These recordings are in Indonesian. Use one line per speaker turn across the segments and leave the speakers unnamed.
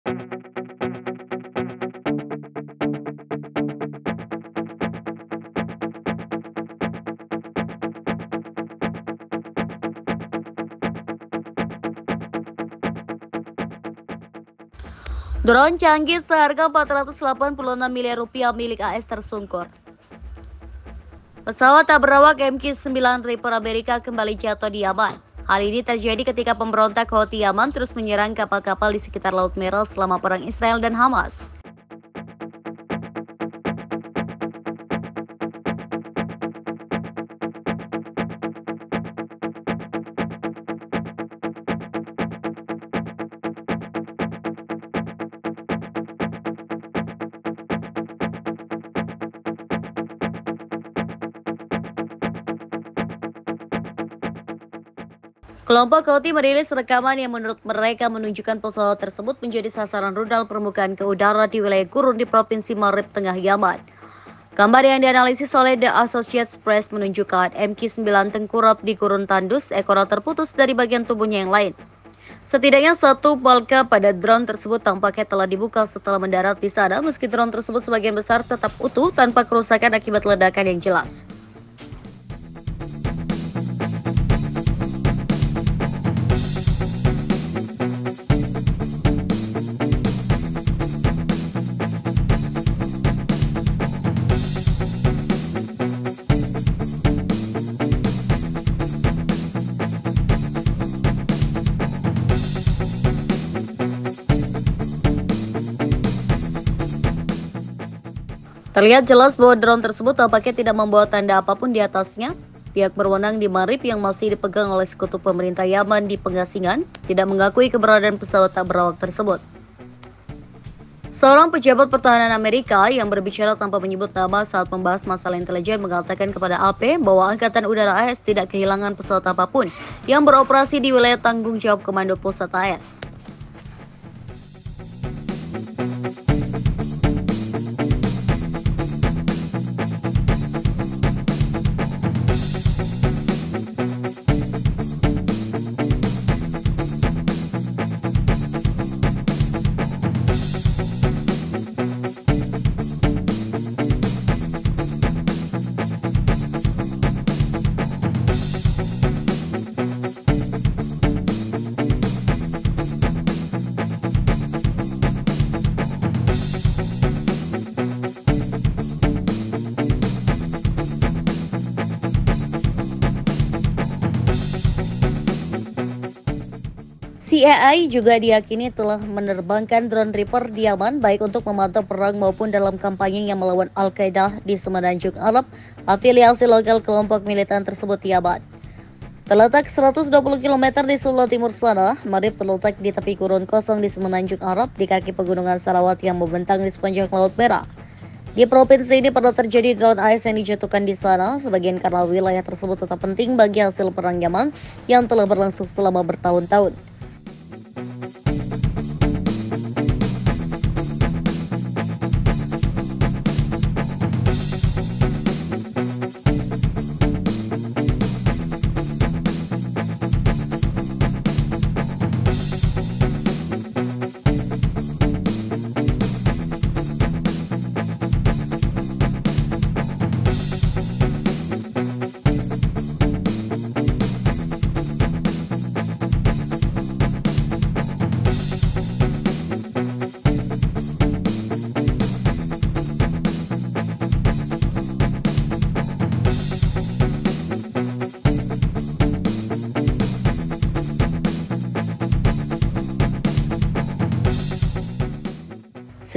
Drone canggih seharga 486 miliar rupiah milik AS tersungkur. Pesawat tak berawak MQ-9 Reaper Amerika kembali jatuh di Yaman. Hal ini terjadi ketika pemberontak Houthi Yaman terus menyerang kapal-kapal di sekitar Laut Merah selama perang Israel dan Hamas. Kelompok Houthi merilis rekaman yang menurut mereka menunjukkan pesawat tersebut menjadi sasaran rudal permukaan ke udara di wilayah gurun di Provinsi Marib Tengah Yaman. Gambar yang dianalisis oleh The Associated Press menunjukkan MQ-9 tengkurap di gurun tandus, ekornya terputus dari bagian tubuhnya yang lain. Setidaknya satu palka pada drone tersebut tampaknya telah dibuka setelah mendarat di sana, meski drone tersebut sebagian besar tetap utuh tanpa kerusakan akibat ledakan yang jelas. Terlihat jelas bahwa drone tersebut tampaknya tidak membawa tanda apapun di atasnya. Pihak berwenang di Marib yang masih dipegang oleh sekutu pemerintah Yaman di Pengasingan tidak mengakui keberadaan pesawat tak berawak tersebut. Seorang pejabat pertahanan Amerika yang berbicara tanpa menyebut nama saat membahas masalah intelijen mengatakan kepada AP bahwa Angkatan Udara AS tidak kehilangan pesawat apapun yang beroperasi di wilayah tanggung jawab Komando Pusat AS. CIA juga diyakini telah menerbangkan drone Reaper di Yaman baik untuk memantau perang maupun dalam kampanye yang melawan Al-Qaeda di Semenanjung Arab, afiliasi lokal kelompok militan tersebut di Yaman. Terletak 120 km di sebelah timur sana, Marib terletak di tepi gurun kosong di Semenanjung Arab di kaki pegunungan Sarawat yang membentang di sepanjang Laut Merah. Di provinsi ini pernah terjadi drone AS yang dijatuhkan di sana, sebagian karena wilayah tersebut tetap penting bagi hasil perang Yaman yang telah berlangsung selama bertahun-tahun.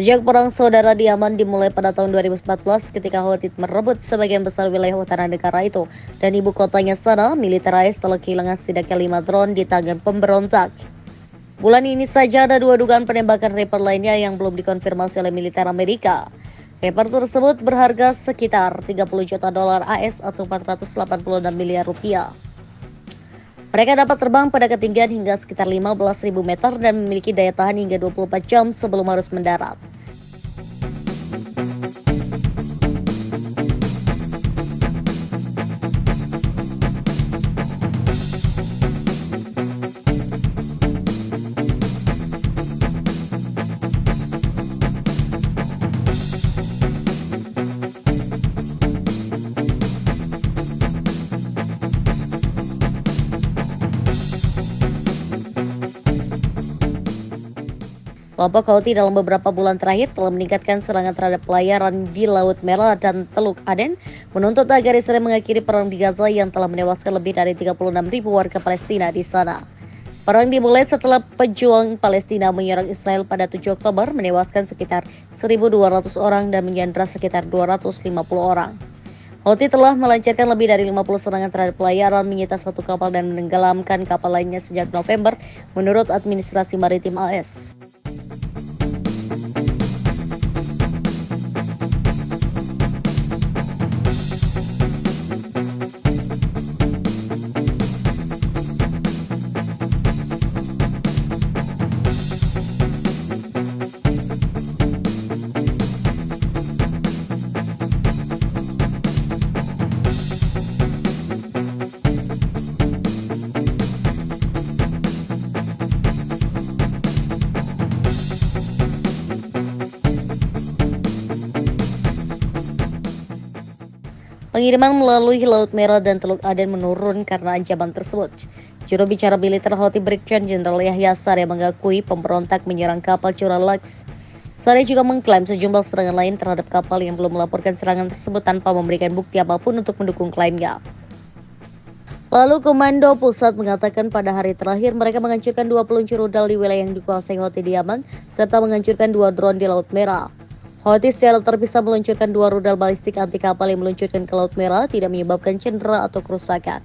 Sejak perang saudara di Yaman dimulai pada tahun 2014 ketika Houthi merebut sebagian besar wilayah utara negara itu dan ibu kotanya sana, militer AS telah kehilangan setidaknya 5 drone di tangan pemberontak. Bulan ini saja ada 2 dugaan penembakan Reaper lainnya yang belum dikonfirmasi oleh militer Amerika. Reaper tersebut berharga sekitar 30 juta dolar AS atau 486 miliar rupiah. Mereka dapat terbang pada ketinggian hingga sekitar 15.000 meter dan memiliki daya tahan hingga 24 jam sebelum harus mendarat. Kelompok Houthi dalam beberapa bulan terakhir telah meningkatkan serangan terhadap pelayaran di Laut Merah dan Teluk Aden, menuntut agar Israel mengakhiri perang di Gaza yang telah menewaskan lebih dari 36.000 warga Palestina di sana. Perang dimulai setelah pejuang Palestina menyerang Israel pada 7 Oktober, menewaskan sekitar 1.200 orang dan menyandra sekitar 250 orang. Houthi telah melancarkan lebih dari 50 serangan terhadap pelayaran, menyita 1 kapal dan menenggelamkan kapal lainnya sejak November, menurut Administrasi Maritim AS. Pengiriman melalui Laut Merah dan Teluk Aden menurun karena ancaman tersebut. Juru bicara militer Houthi Brigjen Jenderal Yahya Saree mengakui pemberontak menyerang kapal Cura Lux. Saree juga mengklaim sejumlah serangan lain terhadap kapal yang belum melaporkan serangan tersebut tanpa memberikan bukti apapun untuk mendukung klaimnya. Lalu Komando Pusat mengatakan pada hari terakhir mereka menghancurkan 2 peluncur rudal di wilayah yang dikuasai Houthi di Yaman, serta menghancurkan 2 drone di Laut Merah. Houthi secara terpisah meluncurkan 2 rudal balistik anti kapal yang meluncurkan ke Laut Merah, tidak menyebabkan cedera atau kerusakan.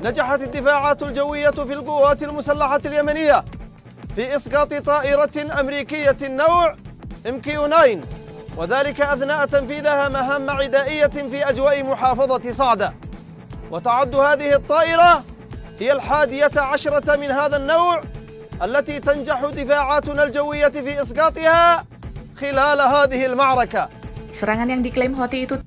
نجحت الدفاعات الجوية في القوات المسلحة اليمنية في إسقاط طائرة أمريكية النوع MQ-9، وذلك أثناء تنفيذها مهام عدائية في أجواء محافظة صعدة. وتعد هذه الطائرة هي 11 من هذا النوع التي تنجح دفاعاتنا الجوية في إسقاطها خلال هذه المعركة.
Serangan yang diklaim Houthi itu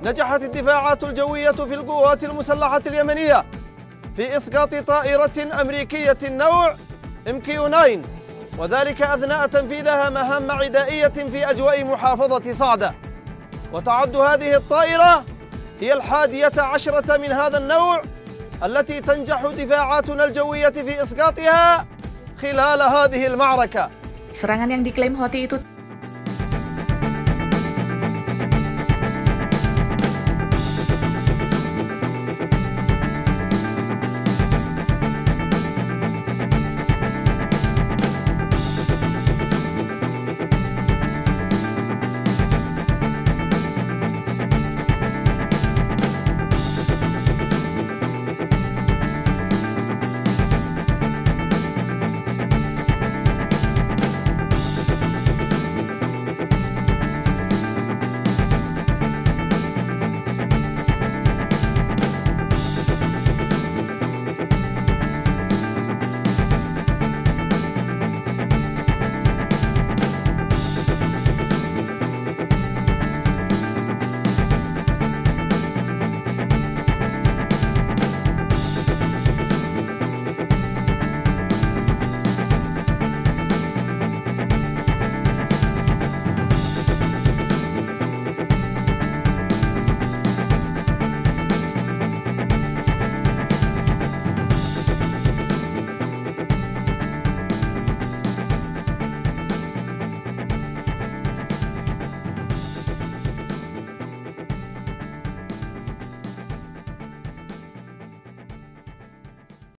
نجحت الدفاعات الجوية في القوات المسلحة اليمنية في إسقاط طائرة أمريكية النوع MQ-9، وذلك أثناء تنفيذها مهام عدائية في أجواء محافظة صعدة. وتعد هذه الطائرة هي 11 من هذا النوع التي تنجح دفاعاتنا الجوية في إسقاطها خلال هذه المعركة.
Serangan yang diklaim Houthi itu